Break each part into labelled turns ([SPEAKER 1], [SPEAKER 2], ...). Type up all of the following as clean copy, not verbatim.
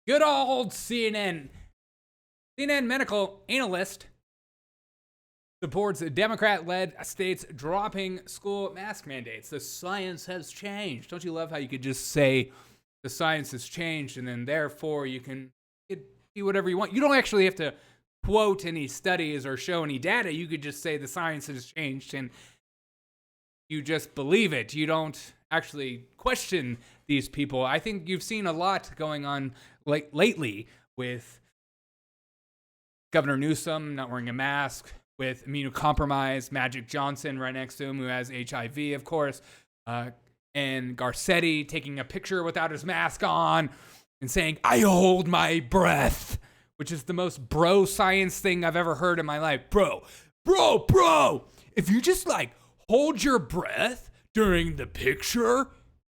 [SPEAKER 1] Good old CNN. CNN medical analyst supports Democrat-led states dropping school mask mandates. The science has changed. Don't you love how you could just say the science has changed and then therefore you can do whatever you want? You don't actually have to quote any studies or show any data. You could just say the science has changed and you just believe it. You don't actually question these people. I think you've seen a lot going on lately with Governor Newsom not wearing a mask, with immunocompromised Magic Johnson right next to him, who has HIV, of course, and Garcetti taking a picture without his mask on and saying, "I hold my breath," which is the most bro science thing I've ever heard in my life. Bro, if you just hold your breath during the picture,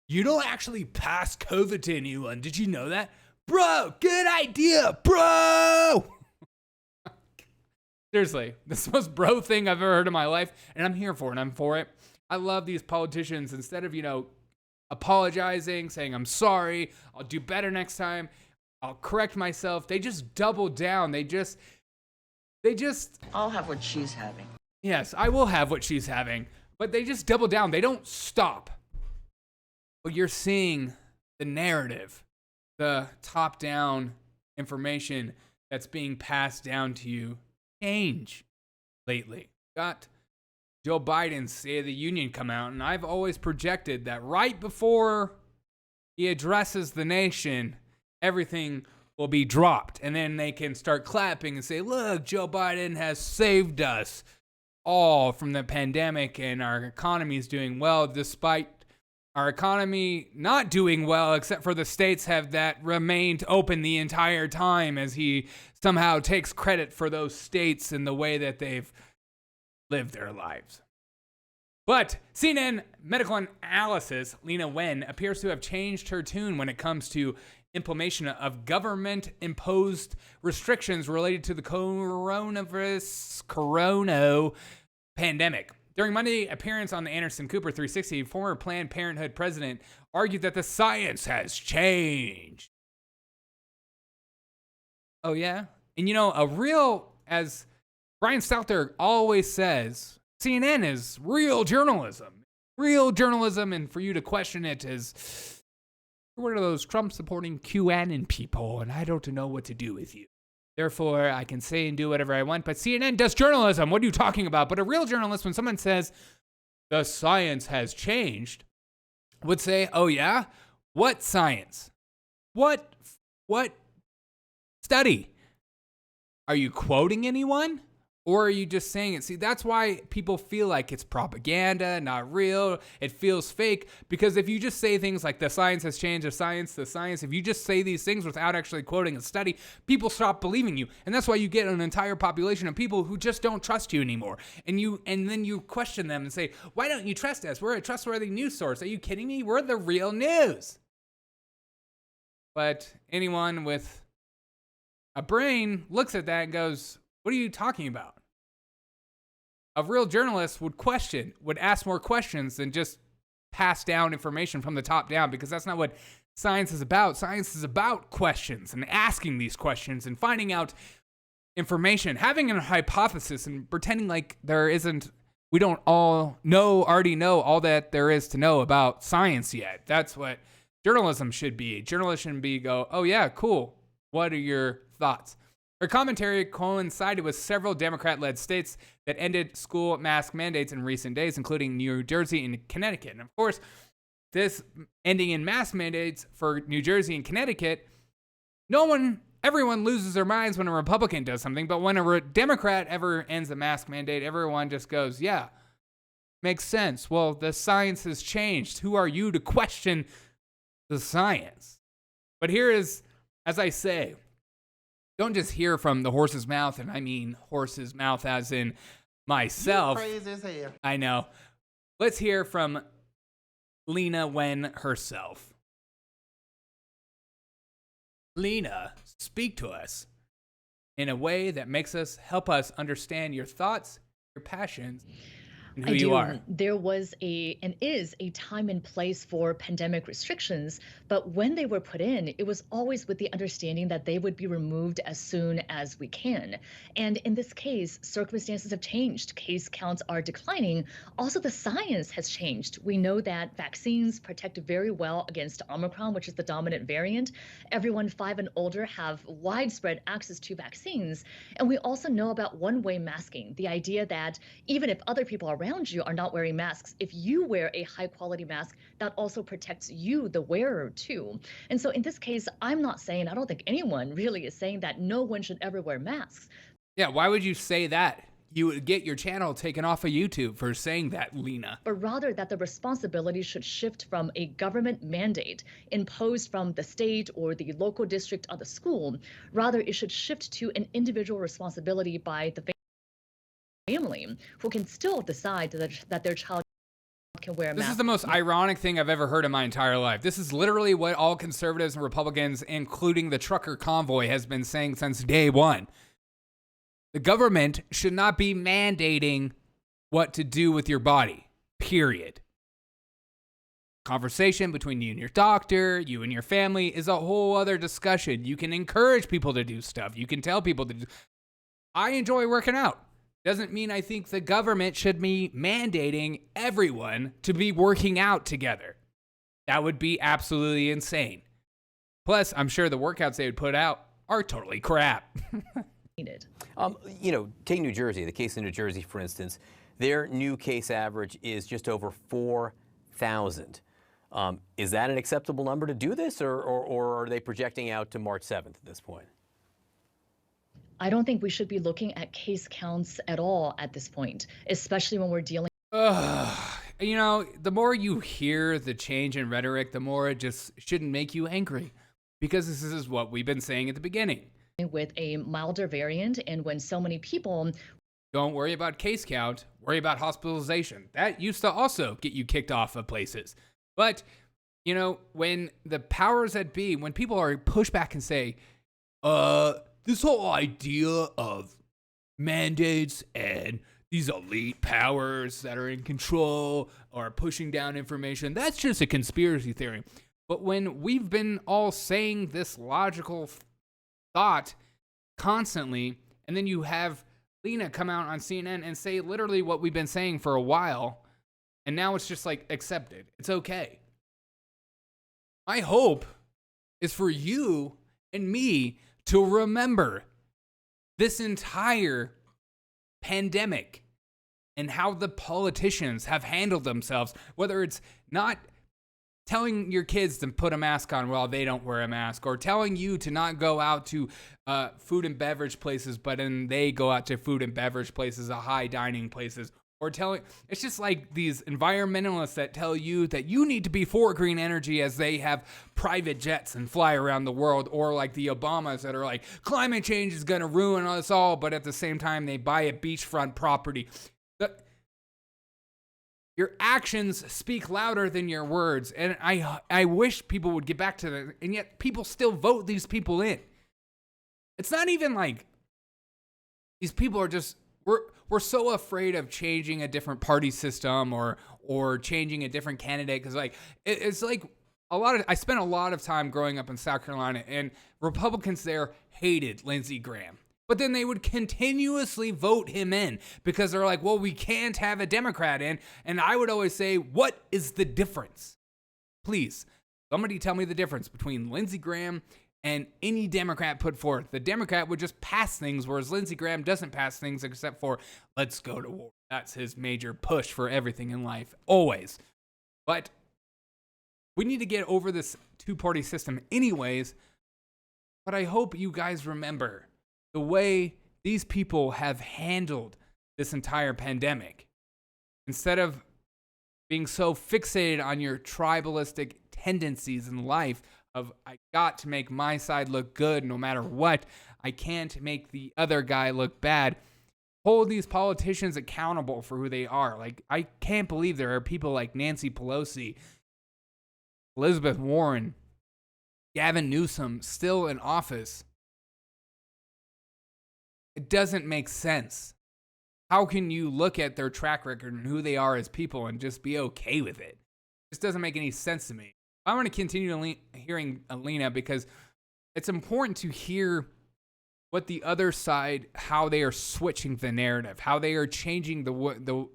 [SPEAKER 1] you don't actually pass COVID to anyone. Did you know that? Bro, good idea, bro! Seriously, this is the most bro thing I've ever heard in my life, and I'm here for it, and I'm for it. I love these politicians. Instead of, apologizing, saying, "I'm sorry, I'll do better next time, I'll correct myself," they just double down. They just...
[SPEAKER 2] I'll have what she's having.
[SPEAKER 1] Yes, I will have what she's having. But they just double down. They don't stop. But you're seeing the narrative, the top-down information that's being passed down to you change lately. Got Joe Biden's State of the Union come out, and I've always projected that right before he addresses the nation, everything will be dropped. And then they can start clapping and say, "Look, Joe Biden has saved us all from the pandemic, and our economy is doing well, despite our economy not doing well, except for the states that remained open the entire time," as he somehow takes credit for those states and the way that they've lived their lives. But CNN medical analysis Lena Wen appears to have changed her tune when it comes to implementation of government-imposed restrictions related to the corona pandemic. During Monday appearance on the Anderson Cooper 360, former Planned Parenthood president argued that the science has changed. Oh, yeah? And as Brian Stelter always says, CNN is real journalism. Real journalism, and for you to question it is, you're one of those Trump-supporting QAnon people, and I don't know what to do with you. Therefore, I can say and do whatever I want, but CNN does journalism. What are you talking about? But a real journalist, when someone says the science has changed, would say, "Oh yeah? What science? What study? Are you quoting anyone? Or are you just saying it?" See, that's why people feel like it's propaganda, not real. It feels fake. Because if you just say things like the science has changed, the science, if you just say these things without actually quoting a study, people stop believing you. And that's why you get an entire population of people who just don't trust you anymore. And then you question them and say, "Why don't you trust us? We're a trustworthy news source. Are you kidding me? We're the real news." But anyone with a brain looks at that and goes, "What are you talking about?" A real journalist would ask more questions than just pass down information from the top down, because that's not what science is about. Science is about questions and asking these questions and finding out information, having a hypothesis and pretending like we don't already know all that there is to know about science yet. That's what journalism should be. Journalists shouldn't go, "Oh yeah, cool. What are your thoughts?" Her commentary coincided with several Democrat-led states that ended school mask mandates in recent days, including New Jersey and Connecticut. And of course, this ending in mask mandates for New Jersey and Connecticut, everyone loses their minds when a Republican does something, but when a Democrat ever ends a mask mandate, everyone just goes, "Yeah, makes sense. Well, the science has changed. Who are you to question the science?" But here is, as I say, don't just hear from the horse's mouth, and I mean horse's mouth as in myself.
[SPEAKER 3] You crazy as hell.
[SPEAKER 1] I know. Let's hear from Lena Wen herself. Lena, speak to us in a way that makes us help us understand your thoughts, your passions. and
[SPEAKER 3] I
[SPEAKER 1] who you are.
[SPEAKER 3] do. There was and is a time and place for pandemic restrictions, but when they were put in, it was always with the understanding that they would be removed as soon as we can. And in this case, circumstances have changed. Case counts are declining. Also, the science has changed. We know that vaccines protect very well against Omicron, which is the dominant variant. Everyone 5 and older have widespread access to vaccines. And we also know about one-way masking, the idea that even if other people around you are not wearing masks, if you wear a high quality mask, that also protects you, the wearer, too. And so in this case, I'm not saying, I don't think anyone really is saying that no one should ever wear masks.
[SPEAKER 1] Yeah, why would you say that? You would get your channel taken off of YouTube for saying that, Lena.
[SPEAKER 3] But rather that the responsibility should shift from a government mandate imposed from the state or the local district of the school. Rather, it should shift to an individual responsibility by the family who can still decide that their child can wear a mask.
[SPEAKER 1] This is the most ironic thing I've ever heard in my entire life. This is literally what all conservatives and Republicans, including the trucker convoy, has been saying since day one. The government should not be mandating what to do with your body, period. Conversation between you and your doctor, you and your family is a whole other discussion. You can encourage people to do stuff. You can tell people to do. I enjoy working out. Doesn't mean I think the government should be mandating everyone to be working out together. That would be absolutely insane. Plus, I'm sure the workouts they would put out are totally crap.
[SPEAKER 4] Take New Jersey, the case in New Jersey, for instance, their new case average is just over 4,000. Is that an acceptable number to do this, or are they projecting out to March 7th at this point?
[SPEAKER 3] I don't think we should be looking at case counts at all at this point, especially when we're dealing.
[SPEAKER 1] The more you hear the change in rhetoric, the more it just shouldn't make you angry, because this is what we've been saying at the beginning.
[SPEAKER 3] With a milder variant, and when so many people.
[SPEAKER 1] Don't worry about case count, worry about hospitalization. That used to also get you kicked off of places. But, when the powers that be, when people are pushed back and say, this whole idea of mandates and these elite powers that are in control are pushing down information, that's just a conspiracy theory. But when we've been all saying this logical thought constantly, and then you have Lena come out on CNN and say literally what we've been saying for a while, and now it's just like accepted. It's okay. My hope is for you and me to remember this entire pandemic and how the politicians have handled themselves, whether it's not telling your kids to put a mask on while they don't wear a mask, or telling you to not go out to food and beverage places, but then they go out to food and beverage places, high dining places, or it's just like these environmentalists that tell you that you need to be for green energy as they have private jets and fly around the world, or like the Obamas that are like, climate change is going to ruin us all, but at the same time they buy a beachfront property. Your actions speak louder than your words, and I wish people would get back to that, and yet people still vote these people in. It's not even like these people are just, we're so afraid of changing a different party system or changing a different candidate, because it's like I spent a lot of time growing up in South Carolina, and Republicans there hated Lindsey Graham. But then they would continuously vote him in because they're like, well, we can't have a Democrat in. And I would always say, what is the difference? Please, somebody tell me the difference between Lindsey Graham and any Democrat put forth. The Democrat would just pass things, whereas Lindsey Graham doesn't pass things except for, let's go to war. That's his major push for everything in life, always. But we need to get over this two-party system anyways. But I hope you guys remember the way these people have handled this entire pandemic. Instead of being so fixated on your tribalistic tendencies in life of, I got to make my side look good no matter what, I can't make the other guy look bad. Hold these politicians accountable for who they are. Like, I can't believe there are people like Nancy Pelosi, Elizabeth Warren, Gavin Newsom still in office. It doesn't make sense. how can you look at their track record and who they are as people and just be okay with it? This doesn't make any sense to me. I want to continue hearing Alina because it's important to hear what the other side, how they are switching the narrative, how they are changing the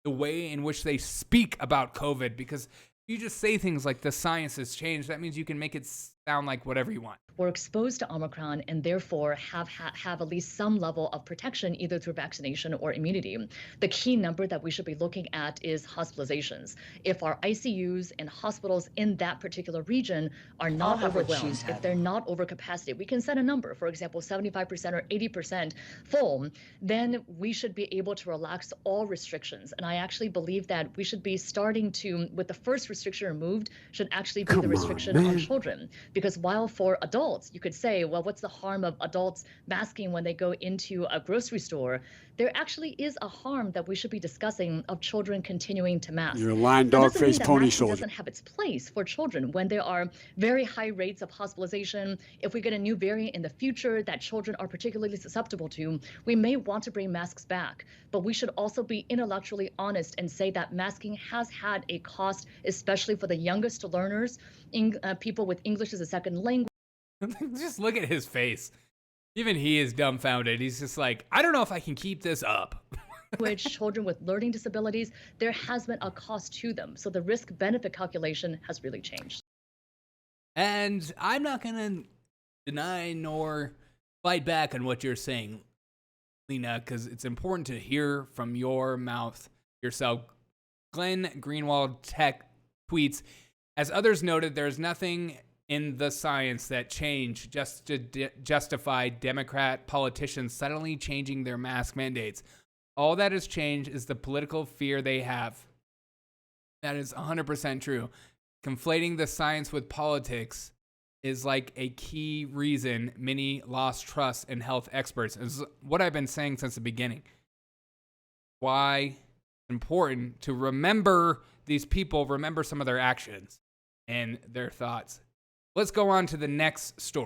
[SPEAKER 1] way in which they speak about COVID. Because if you just say things like the science has changed, that means you can make it sound like whatever you want.
[SPEAKER 3] Were exposed to Omicron and therefore have at least some level of protection either through vaccination or immunity. The key number that we should be looking at is hospitalizations. If our ICUs and hospitals in that particular region are not overwhelmed, if they're not over capacity, we can set a number, for example, 75% or 80% full, then we should be able to relax all restrictions. And I actually believe that we should be starting to, with the first restriction removed, should actually be the restriction on children. Because while for adults, you could say, well, what's the harm of adults masking when they go into a grocery store? There actually is a harm that we should be discussing of children continuing to mask.
[SPEAKER 5] You're a lying dog-faced pony soldier.
[SPEAKER 3] Doesn't have its place for children when there are very high rates of hospitalization. If we get a new variant in the future that children are particularly susceptible to, we may want to bring masks back. But we should also be intellectually honest and say that masking has had a cost, especially for the youngest learners, people with English as a second language.
[SPEAKER 1] Just look at his face. Even he is dumbfounded. He's just like, I don't know if I can keep this up.
[SPEAKER 3] Which children with learning disabilities, there has been a cost to them. So the risk-benefit calculation has really changed.
[SPEAKER 1] And I'm not going to deny nor fight back on what you're saying, Lena, because it's important to hear from your mouth yourself. Glenn Greenwald Tech tweets, as others noted, there's nothing in the science that changed just to justify Democrat politicians suddenly changing their mask mandates. All that has changed is the political fear they have. That is 100% true. Conflating the science with politics is like a key reason many lost trust in health experts. Is what I've been saying since the beginning. Why it's important to remember these people, remember some of their actions and their thoughts. Let's go on to the next story.